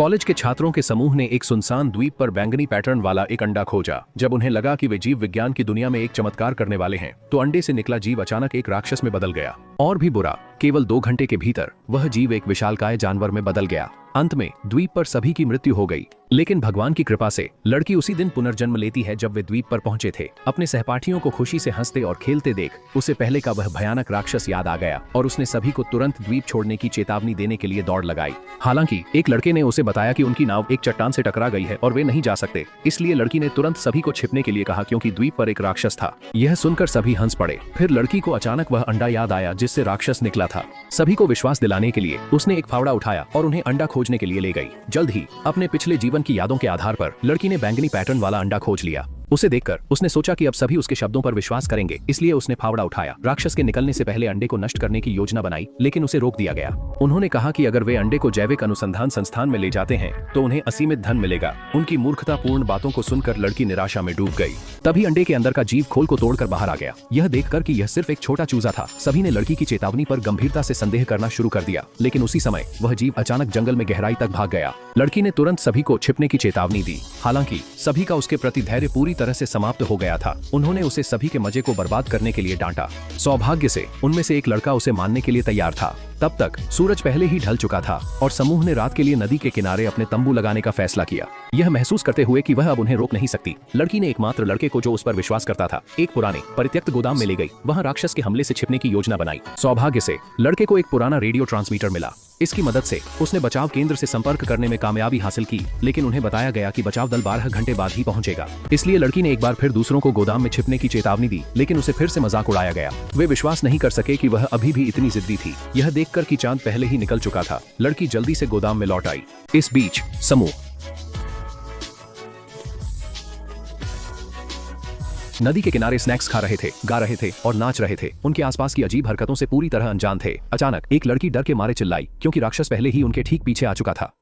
College के छात्रों के समूह ने एक सुनसान द्वीप पर बैंगनी पैटर्न वाला एक अंडा खोजा। जब उन्हें लगा कि वे जीव विज्ञान की दुनिया में एक चमत्कार करने वाले हैं, तो अंडे से निकला जीव अचानक एक राक्षस में बदल गया। और भी बुरा, केवल 2 घंटे के भीतर वह जीव एक विशालकाय जानवर में बदल गया। अंत में द्वीप पर सभी की मृत्यु हो गई। लेकिन भगवान की कृपा से लड़की उसी दिन पुनर्जन्म लेती है जब वे द्वीप पर पहुंचे थे। अपने सहपाठियों को खुशी से हंसते और खेलते देख उसे पहले का वह भयानक राक्षस याद आ गया और उसने सभी को तुरंत द्वीप छोड़ने की चेतावनी देने के लिए दौड़ लगाई। हालांकि एक लड़के ने उसे बताया कि उनकी नाव एक चट्टान से टकरा गई है और वे नहीं जा सकते। इसलिए लड़की ने तुरंत सभी को छिपने के लिए कहा, क्योंकि द्वीप पर एक राक्षस था। यह सुनकर सभी हंस पड़े। फिर लड़की को अचानक वह अंडा याद आया जिससे राक्षस निकला था। सभी को विश्वास दिलाने के लिए उसने एक फावड़ा उठाया और उन्हें अंडा खोजने के लिए ले गई। जल्द ही अपने पिछले जीवन की यादों के आधार पर लड़की ने बैंगनी पैटर्न वाला अंडा खोज लिया। उसे देखकर उसने सोचा कि अब सभी उसके शब्दों पर विश्वास करेंगे, इसलिए उसने फावड़ा उठाया। राक्षस के निकलने से पहले अंडे को नष्ट करने की योजना बनाई, लेकिन उसे रोक दिया गया। उन्होंने कहा कि अगर वे अंडे को जैविक अनुसंधान संस्थान में ले जाते हैं तो उन्हें असीमित धन मिलेगा। उनकी मूर्खतापूर्ण बातों को सुनकर लड़की निराशा में डूब गई। तभी अंडे के अंदर का जीव खोल को तोड़कर बाहर आ गया। यह देखकर कि यह सिर्फ एक छोटा चूजा था, सभी ने लड़की की चेतावनी पर गंभीरता से संदेह करना शुरू कर दिया। लेकिन उसी समय वह जीव अचानक जंगल में गहराई तक भाग गया। लड़की ने तुरंत सभी को छिपने की चेतावनी दी। हालांकि सभी का उसके प्रति धैर्य पूरी तरह से समाप्त हो गया था। उन्होंने उसे सभी के मजे को बर्बाद करने के लिए डांटा। सौभाग्य से उनमें से एक लड़का उसे मानने के लिए तैयार था। तब तक सूरज पहले ही ढल चुका था और समूह ने रात के लिए नदी के किनारे अपने तंबू लगाने का फैसला किया, यह महसूस करते हुए कि वह अब उन्हें रोक नहीं सकती। लड़की ने एकमात्र लड़के को जो उस पर विश्वास करता था एक पुराने परित्यक्त गोदाम में ले गई। वहां राक्षस के हमले से छिपने की योजना बनाई। सौभाग्य से लड़के को एक पुराना रेडियो ट्रांसमीटर मिला। इसकी मदद से उसने बचाव केंद्र से संपर्क करने में कामयाबी हासिल की, लेकिन उन्हें बताया गया कि बचाव दल 12 घंटे बाद ही पहुंचेगा। इसलिए लड़की ने एक बार फिर दूसरों को गोदाम में छिपने की चेतावनी दी, लेकिन उसे फिर से मजाक उड़ाया गया। वे विश्वास नहीं कर सके कि वह अभी भी इतनी जिद्दी थी। यह देखकर कि चांद पहले ही निकल चुका था, लड़की जल्दी से गोदाम में लौट आई। इस बीच समूह नदी के किनारे स्नैक्स खा रहे थे, गा रहे थे और नाच रहे थे। उनके आसपास की अजीब हरकतों से पूरी तरह अनजान थे। अचानक एक लड़की डर के मारे चिल्लाई, क्योंकि राक्षस पहले ही उनके ठीक पीछे आ चुका था।